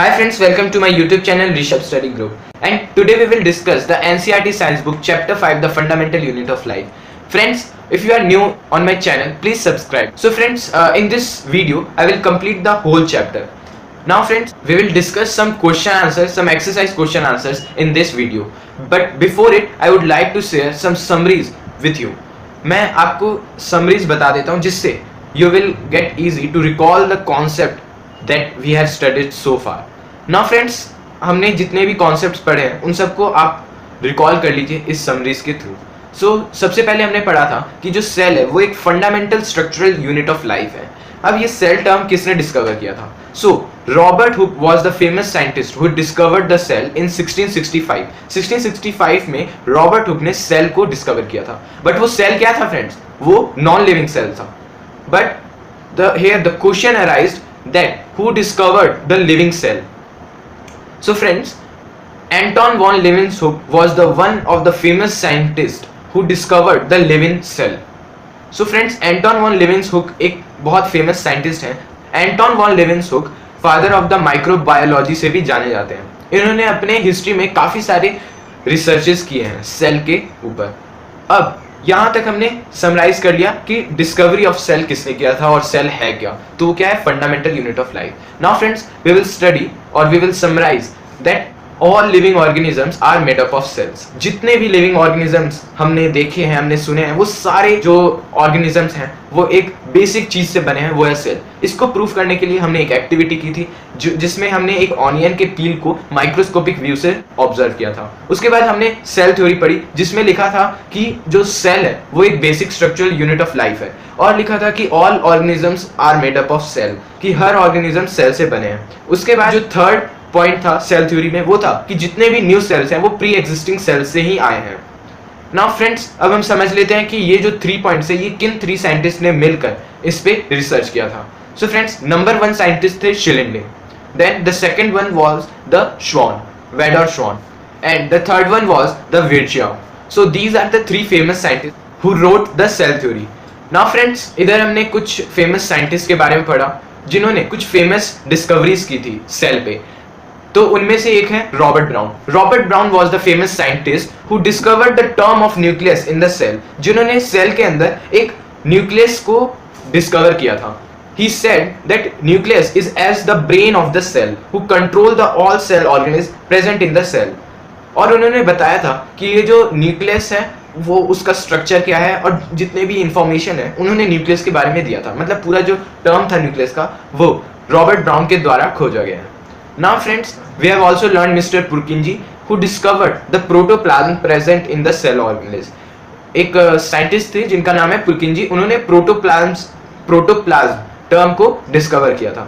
Hi friends, welcome to my YouTube channel Rishabh Study Group. And today we will discuss the NCERT Science Book Chapter 5, the Fundamental Unit of Life. Friends, if you are new on my channel, please subscribe. So friends, in this video, I will complete the whole chapter. Now friends, we will discuss some question answers, some exercise question answers in this video. But before it, I would like to share some summaries with you. मैं आपको summaries बता देता हूँ जिससे you will get easy to recall the concept that we have studied so far. Now friends, हमने जितने भी concepts पढ़े हैं उन सबको आप recall कर लीजिए इस summaries के through. So सबसे पहले हमने पढ़ा था कि जो cell है वो एक fundamental structural unit of life है. अब ये cell term किसने discover किया था? So Robert Hooke was the famous scientist who discovered the cell in 1665. 1665 में Robert Hooke ने cell को discover किया था. But वो cell क्या था friends? वो non-living cell था. But here the question arises that who discovered the living cell? So friends, Anton von Leeuwenhoek was the one of the famous scientists who discovered the living cell. So friends, Anton von Leeuwenhoek एक बहुत famous scientist हैं. Anton von Leeuwenhoek father of the microbiology से भी जाने जाते हैं. इन्होंने अपने history में काफी सारे researches किए हैं cell के ऊपर. अब यहाँ तक हमने समराइज कर लिया कि डिस्कवरी ऑफ सेल किसने किया था और सेल है क्या, तो वो क्या है? Fundamental unit of life. Now friends, we will study और we will summarize that all living organisms are made up of cells. जितने भी लिविंग ऑर्गेनिजम्स हमने देखे हैं, हमने सुने हैं, वो सारे जो ऑर्गेनिजम्स हैं वो एक बेसिक चीज से बने हैं, वो है सेल. इसको प्रूफ करने के लिए हमने एक एक्टिविटी की थी जिसमें हमने एक ऑनियन के पील को माइक्रोस्कोपिक व्यू से ऑब्जर्व किया था. उसके बाद हमने सेल थ्योरी पढ़ी जिसमें लिखा था कि जो सेल है वो एक basic structural unit of life है, और लिखा था कि all organisms are made up of cell, कि हर ऑर्गेनिज्म सेल से बने हैं. उसके बाद जो थर्ड पॉइंट था सेल थ्योरी में वो था कि जितने भी न्यू सेल्स हैं वो प्री एग्जिस्टिंग सेल्स से ही आए हैं. नाउ फ्रेंड्स, अब हम समझ लेते हैं कि ये जो 3 पॉइंट्स है ये किन 3 साइंटिस्ट ने मिलकर इस पे रिसर्च किया था. सो फ्रेंड्स, नंबर 1 साइंटिस्ट थे शिलिंडे, then the second one was the Schwann, Theodor Schwann, and the third one was the Virchow. So these are the 3 famous scientist who wrote the cell theory. Now friends, इधर हमने कुछ famous scientist के बारे में पढ़ा जिन्होंने कुछ famous discoveries की थी सेल पे. तो उनमें से एक है Robert Brown. Robert Brown was the famous scientist who discovered the term of nucleus in the cell, जिन्होंने सेल के अंदर एक न्यूक्लियस को डिस्कवर किया था. He said that nucleus is as the brain of the cell who control the all cell organisms present in the cell. और उन्होंने बताया था कि ये जो न्यूक्लियस है वो उसका स्ट्रक्चर क्या है और जितने भी इंफॉर्मेशन है उन्होंने न्यूक्लियस के बारे में दिया था. मतलब पूरा जो टर्म था न्यूक्लियस का वो रॉबर्ट ब्राउन के द्वारा खोजा गया है. Now friends, we have also learned Mr. Purkinje who discovered the protoplasm present in the cell organism. एक साइंटिस्ट थे जिनका नाम है पुरकिंजी, उन्होंने प्रोटोप्लाज्म टर्म को डिस्कवर किया था.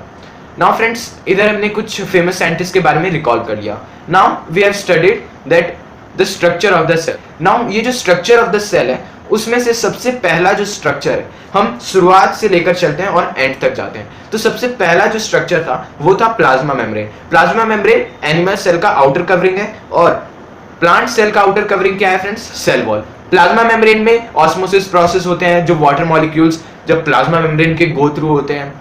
नाउ फ्रेंड्स, इधर हमने कुछ फेमस साइंटिस्ट के बारे में रिकॉल कर लिया. Now we have studied that the structure of the cell. Now ये जो स्ट्रक्चर ऑफ द सेल है उसमें से सबसे पहला जो स्ट्रक्चर है, हम शुरुआत से लेकर चलते हैं और एंड तक जाते हैं. तो सबसे पहला जो स्ट्रक्चर था वो था plasma membrane. Plasma membrane animal cell का आउटर कवरिंग है और प्लांट सेल का आउटर कवरिंग क्या है friends? Cell wall. Plasma membrane में ऑस्मोसिस प्रोसेस होते हैं, जो वाटर मॉलिक्यूल्स जब प्लाज्मा मेम्ब्रेन के गो थ्रू होते हैं.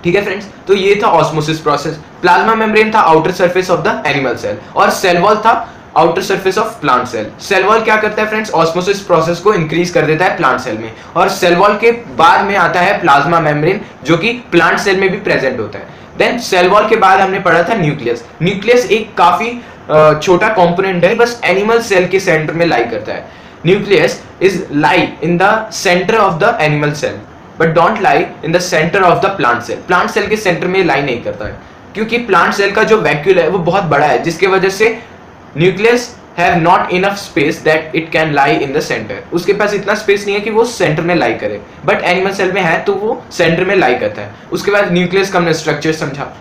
ठीक है फ्रेंड्स, तो ये था ऑस्मोसिस प्रोसेस. प्लाज्मा मेम्ब्रेन था outer surface of the animal cell और सेल वॉल था outer surface of plant cell. Cell wall क्या करता है फ्रेंड्स? ऑस्मोसिस प्रोसेस को इंक्रीज कर देता है प्लांट सेल में, और सेल वॉल के बाद में आता है प्लाज्मा मेम्ब्रेन जो कि प्लांट सेल में भी प्रेजेंट होता है. देन सेल वॉल के बाद हमने पढ़ा था न्यूक्लियस. न्यूक्लियस एक काफी छोटा कंपोनेंट है, बस एनिमल सेल के सेंटर में लाई करता है. Nucleus is lie in the centre of the animal cell but don't lie in the centre of the plant cell. Plant cell के सेंटर में लाई नहीं करता है क्योंकि प्लांट सेल का जो वैक्यूल है वो बहुत बड़ा है, जिसकी वजह से nucleus have not enough space that it can lie in the centre. उसके पास इतना स्पेस नहीं है कि वो सेंटर में लाई करे, बट एनिमल सेल में है तो वो सेंटर में लाई करता है. उसके बाद न्यूक्लियस का हमने स्ट्रक्चर समझा.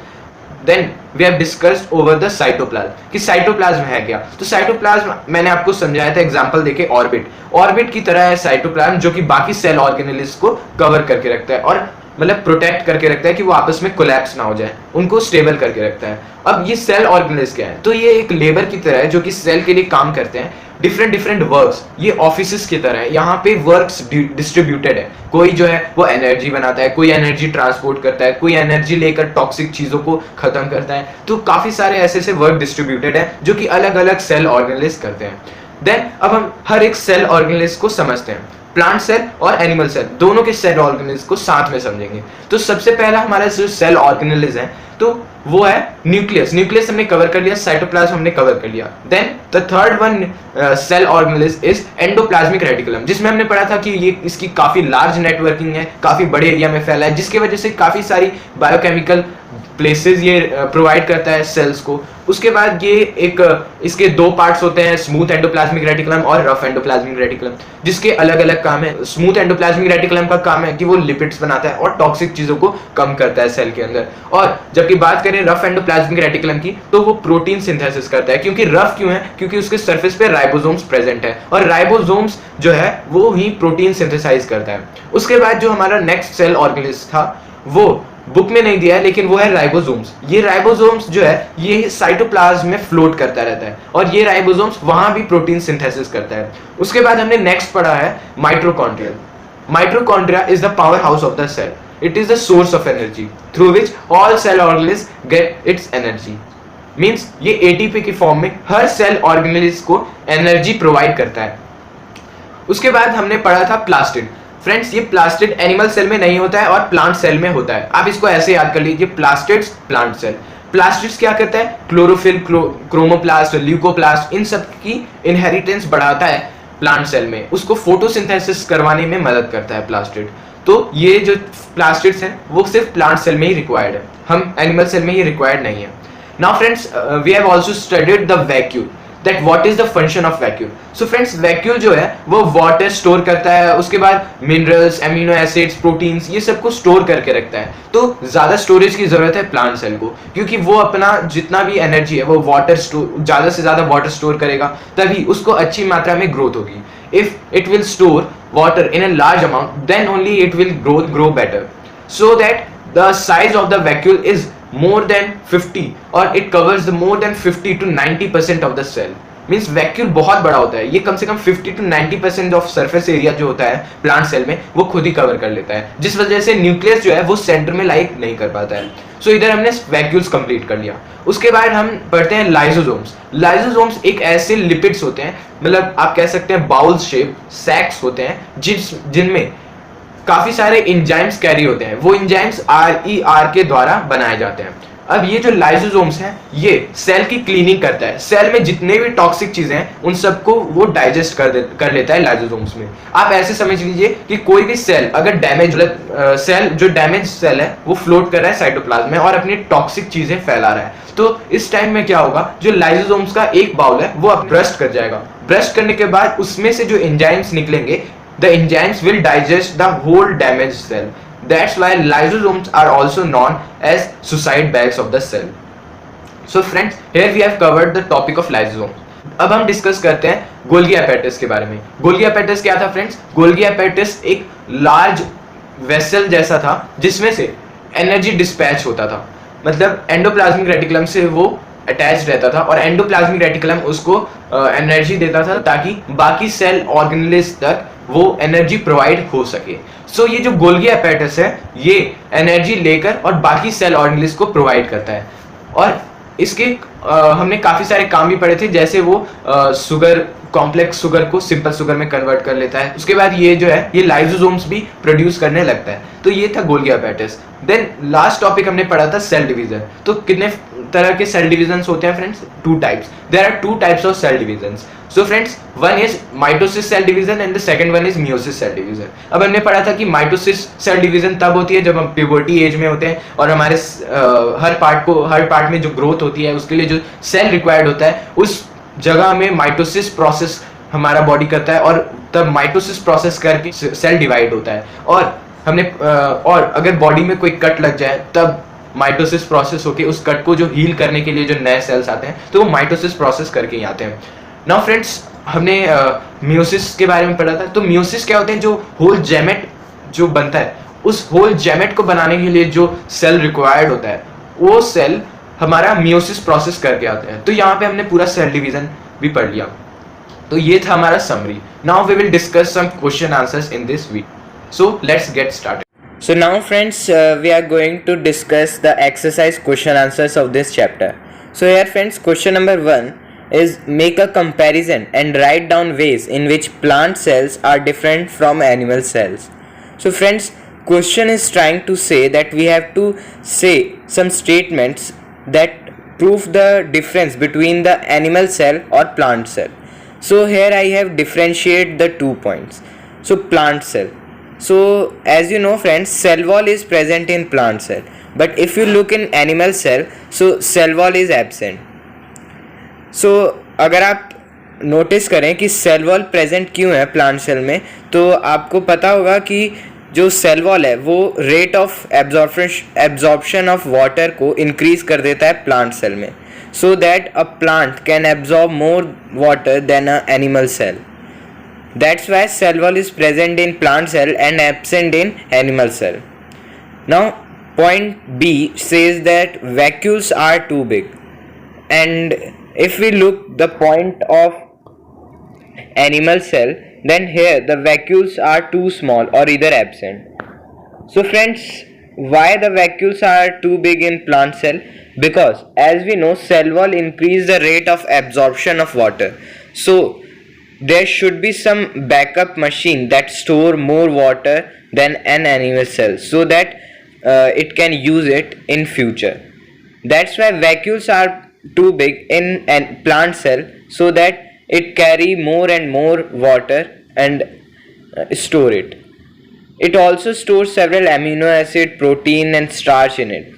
Then we have discussed over the cytoplasm कि साइटोप्लाज्म है क्या. तो साइटोप्लाज्म मैंने आपको समझाया था एग्जांपल देके ऑर्बिट. ऑर्बिट की तरह है साइटोप्लाज्म जो कि बाकी सेल ऑर्गेनेल्स को कवर करके रखता है, और मतलब प्रोटेक्ट करके रखता है कि वो आपस में कोलैप्स ना हो जाए, उनको स्टेबल करके रखता है। अब ये सेल ऑर्गेनेल्स क्या है, तो ये एक लेबर की तरह है जो कि सेल के लिए काम करते हैं, डिफरेंट डिफरेंट वर्क्स, ये ऑफिसेस की तरह है, यहाँ पे वर्क्स डिस्ट्रीब्यूटेड है। कोई जो है वो एनर्जी बनाता है, कोई एनर्जी ट्रांसपोर्ट करता है, कोई एनर्जी लेकर टॉक्सिक चीजों को खत्म करता है। तो काफी सारे ऐसे ऐसे वर्क डिस्ट्रीब्यूटेड है जो कि अलग अलग सेल ऑर्गेनेल्स करते हैं। देन अब हम हर एक सेल ऑर्गेनेल्स को समझते हैं, प्लांट सेल और एनिमल सेल दोनों के सेल ऑर्गेनेल्स को साथ में समझेंगे। तो सबसे पहला हमारा जो सेल ऑर्गेनेल्स है तो वो है न्यूक्लियस। न्यूक्लियस हमने कवर कर लिया, साइटोप्लाज्म हमने कवर कर लिया। Then the third one cell organelles is endoplasmic reticulum, जिसमें हमने पढ़ा था कि ये इसकी काफी लार्ज नेटवर्किंग है, काफी बड़े एरिया में फैला है, जिसकी वजह से काफी सारी बायोकेमिकल प्लेसेस ये प्रोवाइड करता है सेल्स को। उसके बाद ये एक इसके दो पार्ट्स होते हैं, स्मूथ एंडोप्लाज्मिक रेटिकुलम और रफ एंडोप्लाज्मिक रेटिकुलम, जिसके अलग अलग काम है। स्मूथ एंडोप्लाज्मिक रेटिकुलम का काम है कि वो लिपिड्स बनाता है और टॉक्सिक चीजों को कम करता है सेल के अंदर। और जबकि बात करें रफ एंडोप्लाज्मिक रेटिकुलम की, तो वो प्रोटीन सिंथेसिस करता है। क्योंकि रफ क्यों है, क्योंकि उसके सरफेस पे राइबोसोम्स प्रेजेंट है और राइबोसोम्स जो है वो ही प्रोटीन सिंथेसाइज करता है। उसके बाद जो हमारा नेक्स्ट सेल ऑर्गेनेल्स था वो बुक में नहीं दिया है, लेकिन वो है राइबोसोम्स। ये राइबोसोम्स जो है ये साइटोप्लाज्म में फ्लोट करता रहता है और ये राइबोसोम्स वहां भी प्रोटीन सिंथेसिस करता है। उसके बाद हमने नेक्स्ट पढ़ा है mitochondria. Mitochondria is the power house of the cell, it is the source of energy through which all cell organelles get its energy. Means ये एटीपी की फॉर्म में हर सेल ऑर्गेनेल्स को एनर्जी प्रोवाइड करता है। उसके बाद हमने पढ़ा था प्लास्टिड। फ्रेंड्स, ये प्लास्टिड एनिमल सेल में नहीं होता है और प्लांट सेल में होता है। आप इसको ऐसे याद कर लीजिए, प्लास्टिड्स प्लांट सेल। प्लास्टिड्स क्या करता है, क्लोरोफिल, क्रोमोप्लास्ट, ल्यूकोप्लास्ट, इन सब की इनहेरिटेंस बढ़ाता है प्लांट सेल में, उसको फोटोसिंथेसिस करवाने में मदद करता है प्लास्टिड। तो ये जो प्लास्टिड्स हैं वो सिर्फ प्लांट सेल में ही रिक्वायर्ड है, हम एनिमल सेल में ये रिक्वायर्ड नहीं है। Now friends, we have also studied the vacuole, that what is the function of vacuole। so friends, vacuole जो है वो वाटर स्टोर करता है, उसके बाद मिनरल्स, एमिनो एसिड्स, प्रोटीन्स, ये सब को स्टोर करके रखता है। तो ज्यादा स्टोरेज की जरूरत है प्लांट सेल को, क्योंकि वो अपना जितना भी एनर्जी है वो वाटर स्टोर, ज्यादा से ज्यादा वाटर स्टोर करेगा, तभी उसको अच्छी मात्रा में ग्रोथ होगी। If it will store water in a large amount then only it will grow better, so that the size of the vacuole is more than 50 और it covers the more than 50 to 90% of the cell। Means vacuole बहुत बड़ा होता है, ये कम से कम 50 to 90% of surface area जो होता है प्लांट सेल में वो खुद ही कवर कर लेता है, जिस वजह से न्यूक्लियस जो है वो सेंटर में लाइक नहीं कर पाता है। सो इधर हमने वैक्यूल्स कंप्लीट कर लिया। उसके बाद हम पढ़ते हैं लाइसोसोम्स। लाइसोसोम्स एक ऐसे लिपिड्स होते हैं, मतलब आप कह सकते हैं बाउल शेप सैक्स होते हैं, जिनमें काफी सारे इंजाइम्स कैरी होते हैं। वो इंजाइम्स RER के द्वारा बनाए जाते हैं। अब ये जो लाइसोसोम्स हैं ये सेल की क्लीनिंग करता है, सेल में जितने भी टॉक्सिक चीजें हैं उन सबको वो डाइजेस्ट कर लेता है लाइसोसोम्स में। आप ऐसे समझ लीजिए कि कोई भी सेल अगर डैमेज सेल जो डैमेज सेल है वो फ्लोट कर रहा है साइटोप्लाज्म में और अपनी टॉक्सिक चीजें फैला रहा है, तो इस टाइम में क्या होगा, जो लाइसोसोम्स का एक बाउल है वो अब ब्रस्ट कर जाएगा। ब्रस्ट करने के बाद उसमें से जो एंजाइम्स निकलेंगे, the enzymes will digest the whole damaged cell. That's why lysosomes are also known as suicide bags of the cell. So friends, here we have covered the topic of lysosomes. अब हम discuss करते हैं Golgi एपेटिस के बारे में। Golgi एपेटिस क्या था friends? Golgi एपेटिस एक लार्ज वेसल जैसा था जिसमें से एनर्जी डिस्पैच होता था, मतलब एंडोप्लाज्मिक रेटिकुलम से वो अटैच रहता था और एंडोप्लाज्मिक रेटिकुलम उसको एनर्जी देता था ताकि बाकी सेल ऑर्गेनेल्स तक वो एनर्जी प्रोवाइड हो सके। सो ये जो गोल्गी एपेटिस है ये एनर्जी लेकर और बाकी सेल ऑर्गेनेल्स को प्रोवाइड करता है। और इसके हमने काफी सारे काम भी पढ़े थे, जैसे वो शुगर, कॉम्प्लेक्स शुगर को सिंपल शुगर में कन्वर्ट कर लेता है। उसके बाद ये जो है ये लाइसोसोम्स भी प्रोड्यूस करने लगता है। तो ये था गोल्गी एपेटिस। देन लास्ट टॉपिक हमने पढ़ा था सेल डिवीजन। तो कितने तरह के सेल डिविजन्स होते हैं friends? 2 types. There are 2 types of cell divisions. So friends, one is mitosis cell division and the second one is meiosis cell division. अब हमने पढ़ा था कि माइटोसिस सेल डिवीजन तब होती है जब हम प्यूबर्टी एज में होते हैं और हमारे हर पार्ट में जो ग्रोथ होती है उसके लिए जो सेल रिक्वायर्ड होता है उस जगह में माइटोसिस प्रोसेस हमारा बॉडी करता है और तब माइटोसिस प्रोसेस करके सेल डिवाइड होता है। और अगर बॉडी में कोई कट लग जाए तब माइटोसिस प्रोसेस होके उस कट को जो हील करने के लिए जो नए सेल्स आते हैं तो वो माइटोसिस प्रोसेस करके ही आते हैं। नाउ फ्रेंड्स, हमने मियोसिस के बारे में पढ़ा था। तो मियोसिस क्या होते हैं? जो होल गैमेट जो बनता है उस होल जेमेट को बनाने के लिए जो सेल रिक्वायर्ड होता है वो सेल हमारा मियोसिस प्रोसेस करके आते हैं। तो यहाँ पे हमने पूरा सेल डिवीजन भी पढ़ लिया। तो ये था हमारा summary. Now we will discuss some question answers in this week, so let's get started. So now friends, we are going to discuss the exercise question answers of this chapter. So here friends, question number 1 is make a comparison and write down ways in which plant cells are different from animal cells. So friends, question is trying to say that we have to say some statements that prove the difference between the animal cell or plant cell. So here I have differentiated the 2 points. So plant cell. So as you know friends, cell wall is present in plant cell, but if you look in animal cell, so cell wall is absent. So अगर आप notice करें कि cell wall present क्यों है plant cell में, तो आपको पता होगा कि जो सेल वॉल है वो rate of absorption of water को इंक्रीज कर देता है प्लांट सेल में, so that a plant can absorb more water than a animal cell. That's why cell wall is present in plant cell and absent in animal cell. Now point B says that vacuoles are too big, and if we look the point of animal cell, then here the vacuoles are too small or either absent. So friends, why the vacuoles are too big in plant cell? Because as we know, cell wall increase the rate of absorption of water, so there should be some backup machine that store more water than an animal cell, so that it can use it in future. That's why vacuoles are too big in a plant cell, so that it carry more and more water and store it. It also stores several amino acid, protein and starch in it.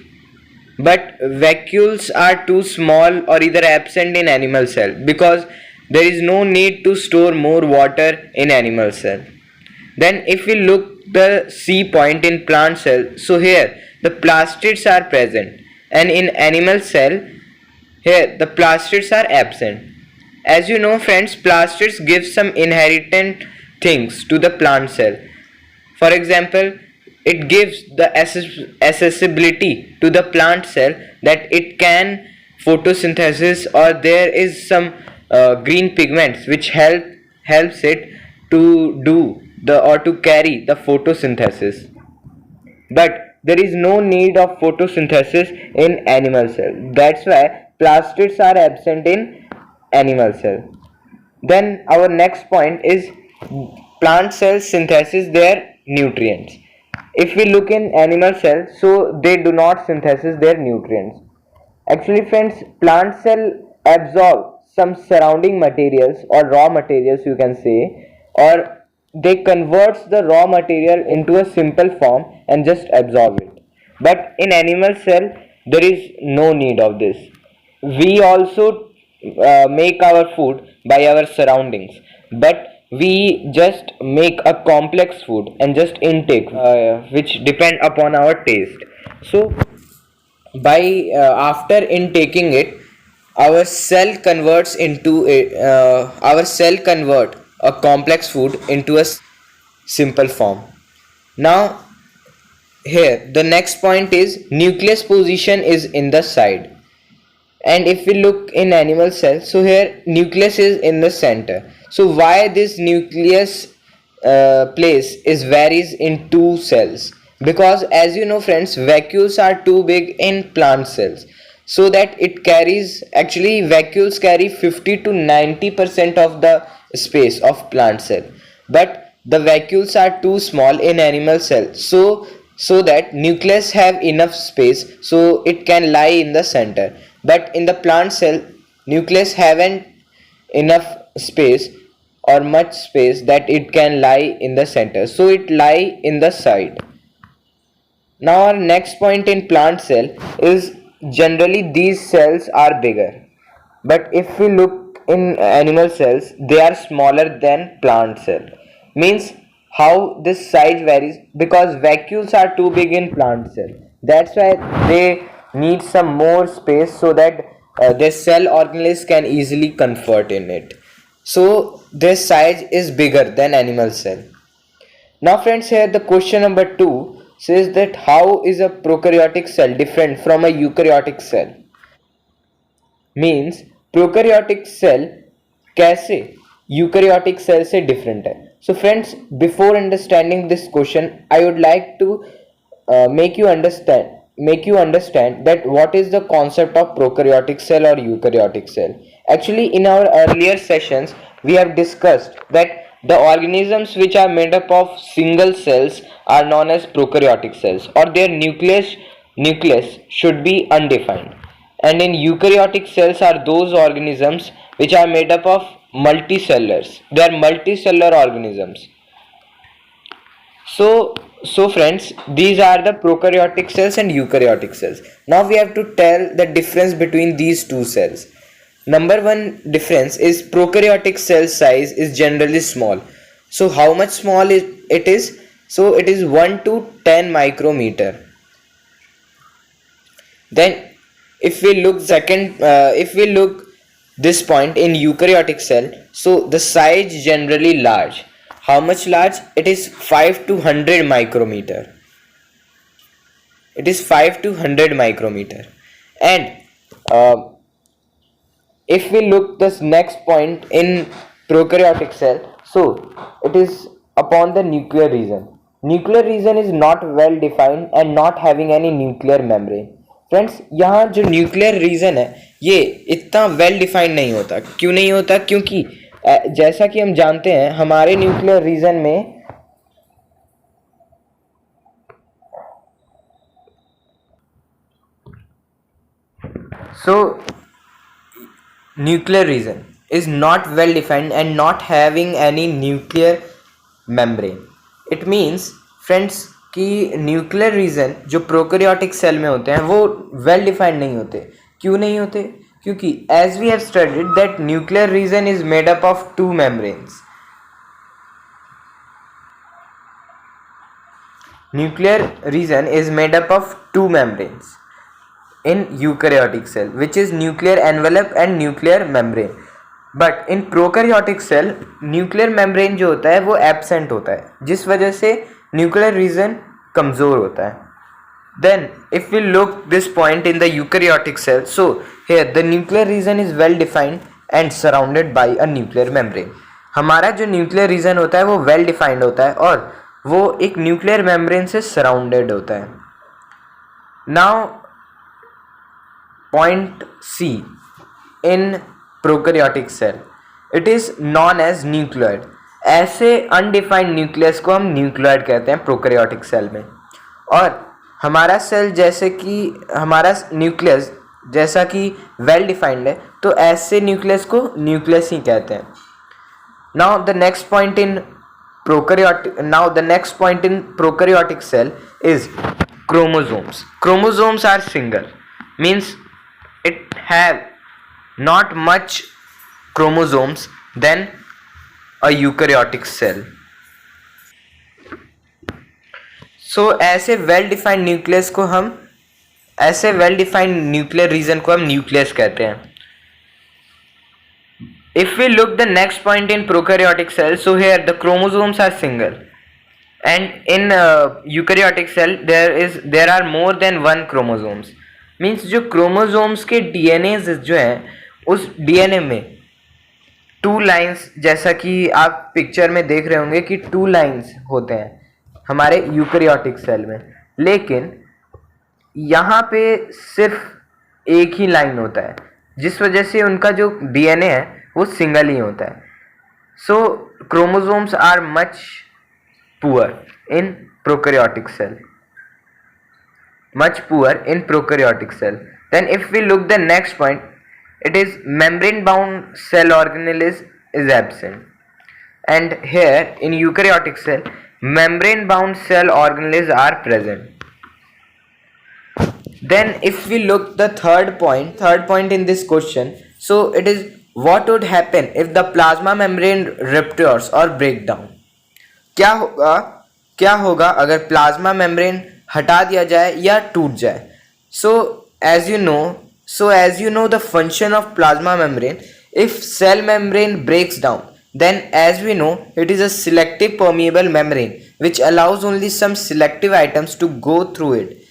But vacuoles are too small or either absent in animal cell, because there is no need to store more water in animal cell. Then if we look the C point in plant cell, so here the plastids are present, and in animal cell here the plastids are absent. As you know friends, plastids give some inherent things to the plant cell. For example, it gives the accessibility to the plant cell that it can photosynthesis, or there is some green pigments which helps it to do the or to carry the photosynthesis. But there is no need of photosynthesis in animal cell. That's why plastids are absent in animal cell. Then our next point is plant cells synthesis their nutrients. If we look in animal cells, so they do not synthesize their nutrients. Actually friends, plant cell absorb some surrounding materials or raw materials, you can say, or they converts the raw material into a simple form and just absorb it. But in animal cell there is no need of this. We also make our food by our surroundings, but we just make a complex food and just intake which depend upon our taste. So by after intaking it, our cell convert a complex food into a simple form. Now here the next point is nucleus position is in the side, and if we look in animal cells, so here nucleus is in the center. So why this nucleus place is varies in two cells? Because as you know friends, vacuoles are too big in plant cells, so that it carries, actually vacuoles carry 50 to 90% of the space of plant cell, but the vacuoles are too small in animal cell, so that nucleus have enough space, so it can lie in the center. But in the plant cell, nucleus haven't enough space or much space that it can lie in the center, so it lie in the side. Now our next point in plant cell is generally these cells are bigger, but if we look in animal cells, they are smaller than plant cell. Means how this size varies? Because vacuoles are too big in plant cell, that's why they need some more space, so that their cell organelles can easily convert in it, so their size is bigger than animal cell. Now friends, here the question number 2, says that how is a prokaryotic cell different from a eukaryotic cell? Means prokaryotic cell कैसे eukaryotic cell से different है. So friends, before understanding this question I would like to make you understand that what is the concept of prokaryotic cell or eukaryotic cell. Actually, in our earlier sessions we have discussed that the organisms which are made up of single cells are known as prokaryotic cells, or their nucleus should be undefined. And in eukaryotic cells are those organisms which are made up of multicellars. They are multicellular organisms. So friends, these are the prokaryotic cells and eukaryotic cells. Now we have to tell the difference between these two cells. Number one difference is prokaryotic cell size is generally small. So how much small it is? So it is 1 to 10 micrometer. Then if we look this point in eukaryotic cell, so the size generally large. How much large? It is 5 to 100 micrometer. It is 5 to 100 micrometer. And if we look this next point in prokaryotic cell, so it is upon the nuclear region. Nuclear region is not well defined and not having any nuclear membrane. Friends, यहाँ जो nuclear region है ये इतना well defined नहीं होता. क्यों नहीं होता? क्योंकि जैसा कि हम जानते हैं हमारे न्यूक्लियर रीजन में nuclear region is not well defined and not having any nuclear membrane. It means friends कि न्यूक्लियर रीजन जो प्रोकैरियोटिक सेल में होते हैं वो वेल डिफाइंड नहीं होते. क्यों नहीं होते? क्योंकि as we have studied that nuclear region is made up of two membranes. Nuclear region is made up of two membranes in eukaryotic cell, which is nuclear envelope and nuclear membrane. But in prokaryotic cell nuclear membrane जो होता है वो absent होता है, जिस वजह से nuclear region कमज़ोर होता है. Then if we look this point in the eukaryotic cell, so here the nuclear region is well defined and surrounded by a nuclear membrane. हमारा जो nuclear region होता है वो well defined होता है और वो एक न्यूक्लियर मेम्ब्रेन से सराउंडेड होता है. Now point C in prokaryotic cell, it is known as nucleoid. ऐसे अनडिफाइंड न्यूक्लियस को हम न्यूक्लियोइड कहते हैं प्रोकैरियोटिक सेल में. और हमारा सेल जैसे कि हमारा न्यूक्लियस जैसा कि वेल डिफाइंड है तो ऐसे न्यूक्लियस को न्यूक्लियस ही कहते हैं. Now the next point in prokaryotic cell is chromosomes. Chromosomes are single, means it have not much chromosomes than a eukaryotic cell. So ऐसे well defined nucleus को हम ऐसे well defined nuclear region को हम nucleus कहते हैं. If we look the next point in prokaryotic cell, so here the chromosomes are single, and in eukaryotic cell there are more than one chromosomes. Means जो chromosomes के DNA जो हैं उस DNA में टू लाइंस, जैसा कि आप picture में देख रहे होंगे कि टू लाइंस होते हैं हमारे यूकैरियोटिक सेल में, लेकिन यहाँ पे सिर्फ एक ही लाइन होता है जिस वजह से उनका जो DNA है वो सिंगल ही होता है. So chromosomes are much poor in prokaryotic cell, much poor in prokaryotic cell. Then if we look the next point, it is membrane bound cell organelle is absent, and here in eukaryotic cell membrane bound cell organelles are present. Then if we look the third point in this question, so it is what would happen if the plasma membrane ruptures or break down. क्या होगा अगर plasma membrane हटा दिया जाए या टूट जाए. So as you know the function of plasma membrane, if cell membrane breaks down then as we know it is a selective permeable membrane which allows only some selective items to go through it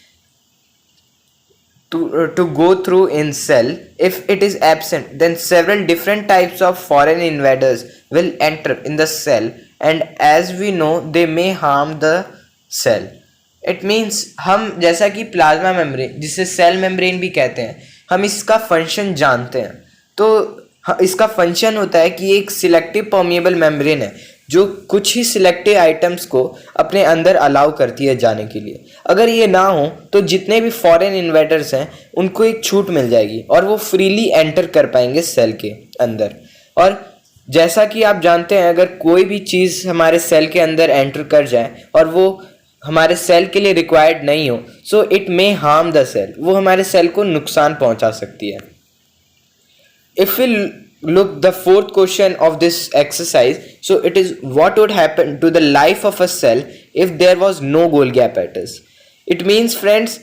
to go through in cell. If it is absent, then several different types of foreign invaders will enter in the cell, and as we know they may harm the cell. It means हम जैसा कि plasma membrane जिसे cell membrane भी कहते हैं, हम इसका function जानते हैं। तो इसका फंक्शन होता है कि एक सिलेक्टिव परमिएबल मेम्ब्रेन है जो कुछ ही सिलेक्टिव आइटम्स को अपने अंदर अलाउ करती है जाने के लिए। अगर ये ना हो तो जितने भी फॉरेन इन्वेडर्स हैं उनको एक छूट मिल जाएगी और वो फ्रीली एंटर कर पाएंगे सेल के अंदर। और जैसा कि आप जानते हैं, अगर कोई भी चीज़ हमारे सेल के अंदर एंटर कर जाए और वो हमारे सेल के लिए रिक्वायर्ड नहीं हो, so it may harm the cell, वो हमारे सेल को नुकसान पहुंचा सकती है। If we look the fourth question of this exercise, so it is what would happen to the life of a cell if there was no Golgi apparatus. It means friends,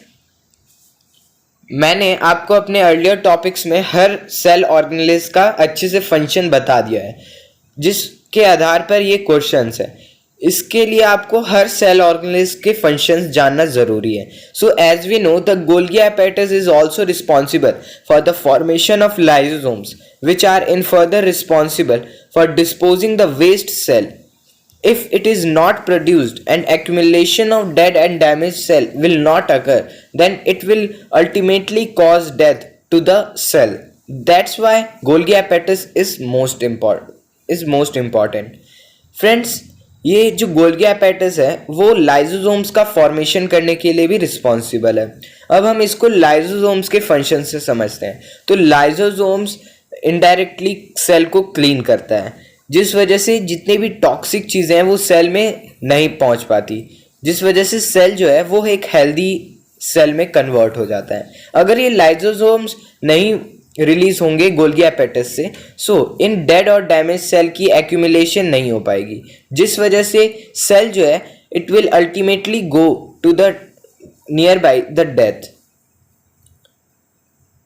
मैंने आपको अपने earlier topics में हर cell organelles का अच्छे से function बता दिया है, जिसके आधार पर ये क्वेश्चंस है। इसके लिए आपको हर सेल ऑर्गेनेलिज के फंक्शंस जानना जरूरी है। So as we know, the Golgi apparatus is also responsible for the formation of lysosomes, which are in further responsible for disposing the waste cell. If it is not produced, and accumulation of dead and damaged cell will not occur, then it will ultimately cause death to the cell. That's why Golgi apparatus is most important. Friends, ये जो Golgi apparatus है वो lysosomes का formation करने के लिए भी responsible है। अब हम इसको लाइसोसोम्स के फंक्शन से समझते हैं। तो लाइसोसोम्स इनडायरेक्टली सेल को क्लीन करता है, जिस वजह से जितनी भी टॉक्सिक चीज़ें हैं वो सेल में नहीं पहुंच पाती, जिस वजह से सेल जो है वो एक हेल्दी सेल में कन्वर्ट हो जाता है। अगर ये लाइसोसोम्स नहीं रिलीज होंगे गोल्गी apparatus से, सो इन डेड और डैमेज सेल की एक्यूमुलेशन नहीं हो पाएगी, जिस वजह से सेल जो है it will ultimately go to the near by the death.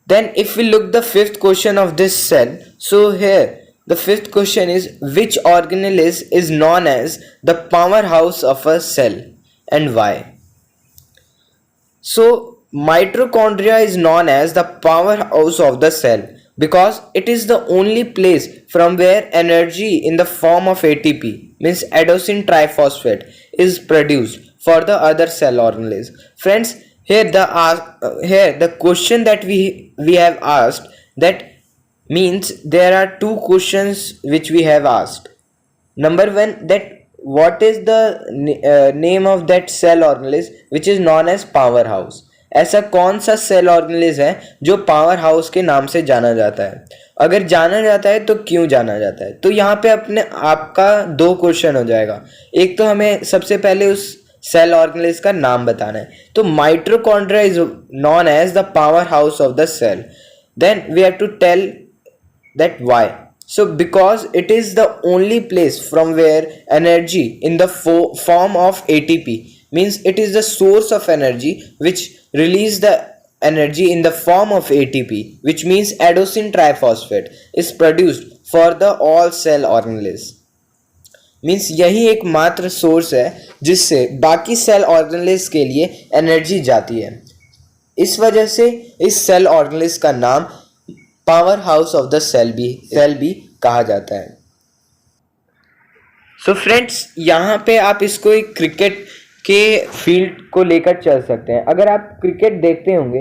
Then if we look the fifth question of this cell, so here the fifth question is which organelles is known as the power house of a cell and why. So mitochondria is known as the powerhouse of the cell because it is the only place from where energy in the form of ATP, means adenosine triphosphate, is produced for the other cell organelles. Friends, here the question that we have asked, that means there are two questions which we have asked. Number one, that what is the name of that cell organelles which is known as powerhouse. ऐसा कौन सा cell organelles है जो power house के नाम से जाना जाता है? अगर जाना जाता है तो क्यों जाना जाता है? तो यहाँ पे अपने आपका दो क्वेश्चन हो जाएगा। एक तो हमें सबसे पहले उस सेल ऑर्गेनेलिज का नाम बताना है। तो mitochondria is known as the power house of the cell. Then we have to tell that why. So because it is the only place from where energy in the form of ATP, means it is the source of energy which release the energy in the form of ATP, which means adenosine triphosphate, is produced for the all cell organelles. Means यही एक मात्र source है जिससे बाकी cell organelles के लिए energy जाती है। इस वजह से इस सेल ऑर्गेनेल्स का नाम power house of the cell भी कहा जाता है। सो फ्रेंड्स, यहाँ पे आप इसको एक क्रिकेट के फील्ड को लेकर चल सकते हैं। अगर आप क्रिकेट देखते होंगे,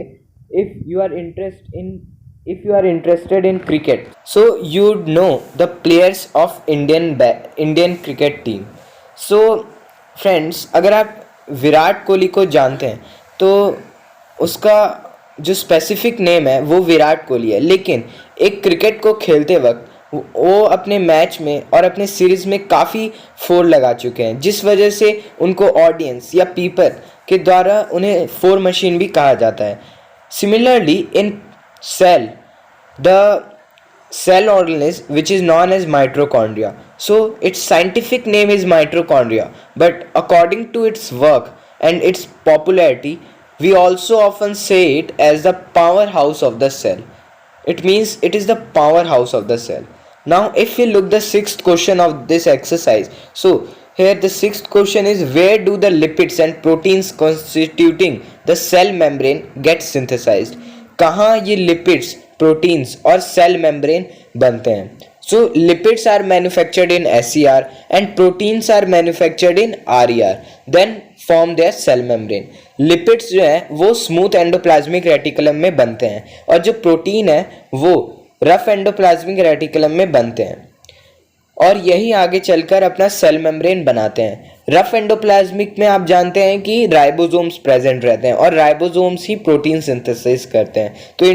if you are interested in cricket, so you know the players of Indian cricket team. So friends, अगर आप विराट कोहली को जानते हैं तो उसका जो स्पेसिफिक नेम है वो विराट कोहली है, लेकिन एक क्रिकेट को खेलते वक्त वो अपने मैच में और अपने सीरीज़ में काफ़ी फोर लगा चुके हैं, जिस वजह से उनको ऑडियंस या पीपल के द्वारा उन्हें फोर मशीन भी कहा जाता है। Similarly in cell, the cell organelles which is known as mitochondria, so its scientific name is mitochondria, but according to its work and its popularity, we also often say it as the powerhouse of the cell. It means it is the powerhouse of the cell. Now if we look the sixth question of this exercise, so Here the sixth question is, where do the lipids and proteins constituting the cell membrane get synthesized? कहाँ ये lipids, proteins और cell membrane बनते हैं? So lipids are manufactured in SER and proteins are manufactured in RER, then form their cell membrane. Lipids जो है वो smooth endoplasmic reticulum में बनते हैं और जो protein है वो rough endoplasmic reticulum में बनते हैं और यही आगे चलकर अपना सेल मेम्ब्रेन बनाते हैं. रफ एंडोप्लाज्मिक में आप जानते हैं कि राइबोसोम्स प्रेजेंट रहते हैं और राइबोसोम्स ही प्रोटीन सिंथेसिस करते हैं. तो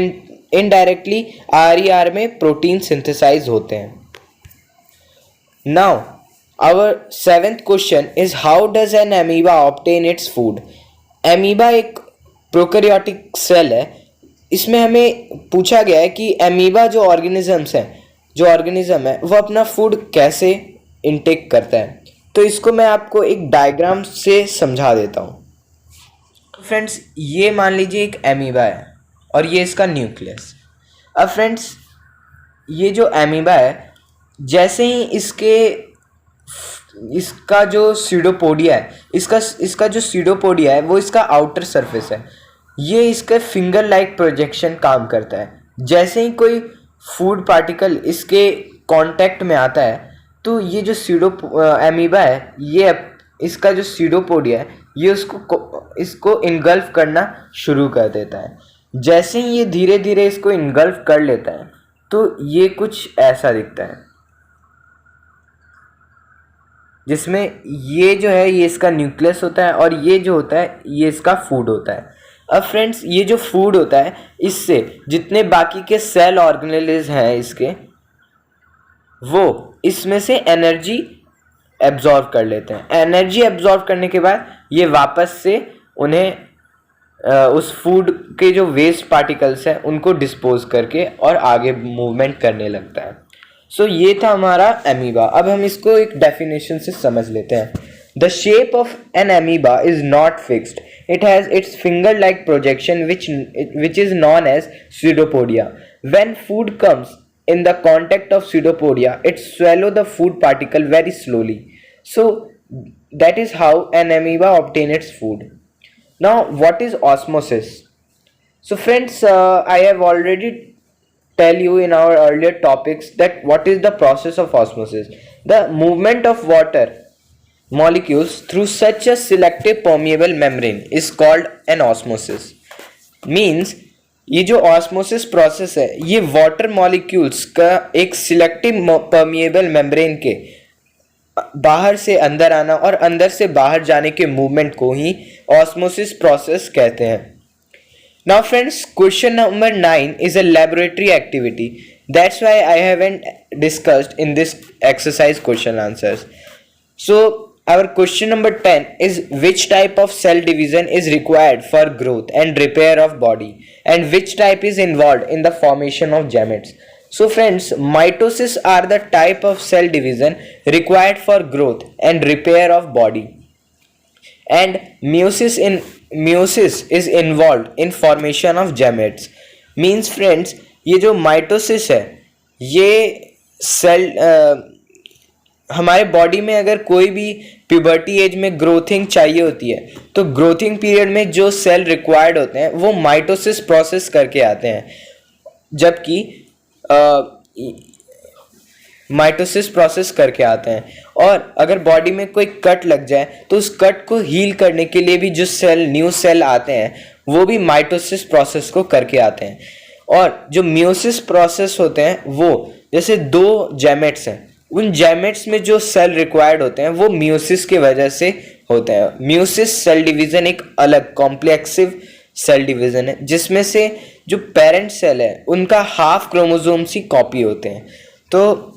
इनडायरेक्टली आरईआर में प्रोटीन सिंथेसाइज होते हैं. Now our seventh question is, how does an amoeba obtain its food? Amoeba एक प्रोकैरियोटिक सेल है. इसमें हमें पूछा गया है कि एमीबा जो ऑर्गेनिज्म है वो अपना फूड कैसे इनटेक करता है. तो इसको मैं आपको एक डायग्राम से समझा देता हूँ. फ्रेंड्स, ये मान लीजिए एक एमीबा है और ये इसका न्यूक्लियस. अब फ्रेंड्स, ये जो एमीबा है, जैसे ही इसका जो सीडोपोडिया है, इसका जो सीडोपोडिया है वो इसका आउटर सरफेस है. ये इसका फिंगर लाइक प्रोजेक्शन काम करता है. जैसे ही कोई फूड पार्टिकल इसके कांटेक्ट में आता है तो ये जो एमीबा है, ये इसका जो सीडोपोडिया है ये इसको इनगल्फ करना शुरू कर देता है. जैसे ही ये धीरे धीरे इसको इनगल्फ कर लेता है तो ये कुछ ऐसा दिखता है, जिसमें ये जो है ये इसका न्यूक्लियस होता है और ये जो होता है ये इसका फूड होता है. अब फ्रेंड्स, ये जो फूड होता है इससे जितने बाकी के सेल ऑर्गेनेल्स हैं इसके, वो इसमें से एनर्जी एब्जॉर्व कर लेते हैं. एनर्जी एब्जॉर्व करने के बाद ये वापस से उन्हें उस फूड के जो वेस्ट पार्टिकल्स हैं उनको डिस्पोज करके और आगे मूवमेंट करने लगता है. सो ये था हमारा एमीबा. अब हम इसको एक डेफिनेशन से समझ लेते हैं. The shape of an amoeba is not fixed. It has its finger-like projection which is known as pseudopodia. When food comes in the contact of pseudopodia, it swallows the food particle very slowly. So that is how an amoeba obtains its food. Now, what is osmosis? So friends, I have already tell you in our earlier topics that what is the process of osmosis. The movement of water molecules through such a selective permeable membrane is called an osmosis. Means ये जो osmosis process है ये water molecules का एक selective permeable membrane के बाहर से अंदर आना और अंदर से बाहर जाने के movement को ही osmosis process कहते हैं. Now friends, question number 9 is a laboratory activity. That's why I haven't discussed in this exercise question answers. So our question number 10 is, which type of cell division is required for growth and repair of body and which type is involved in the formation of gametes? So friends, mitosis are the type of cell division required for growth and repair of body, and meiosis is involved in formation of gametes. Means friends, ये जो mitosis है ये cell हमारे body में अगर कोई भी puberty as में ग्रोथिंग चाहिए होती है तो ग्रोथिंग पीरियड में जो सेल रिक्वायर्ड होते हैं वो माइटोसिस प्रोसेस करके आते हैं, जबकि माइटोसिस प्रोसेस करके आते हैं. और अगर बॉडी में कोई कट लग जाए तो उस कट को हील करने के लिए भी जो न्यू सेल आते हैं वो भी माइटोसिस प्रोसेस को करके आते हैं. और जो मियोसिस प्रोसेस होते हैं वो जैसे दो गैमेट्स हैं, उन गैमेट्स में जो सेल रिक्वायर्ड होते हैं वो मियोसिस की वजह से होते हैं. मियोसिस सेल डिवीजन एक अलग कॉम्प्लेक्सिव सेल डिवीजन है जिसमें से जो पेरेंट सेल है उनका हाफ क्रोमोसोम्स ही कॉपी होते हैं. तो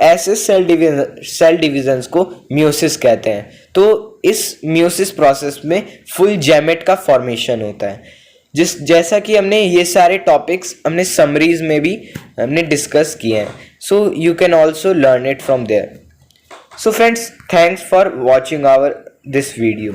ऐसे सेल डिवीजन्स को मियोसिस कहते हैं. तो इस मियोसिस प्रोसेस में फुल गैमेट का फॉर्मेशन होता है. जैसा कि हमने ये सारे टॉपिक्स हमने समरीज में भी हमने डिस्कस किए हैं. So you can also learn it from there. So friends, thanks for watching our this video.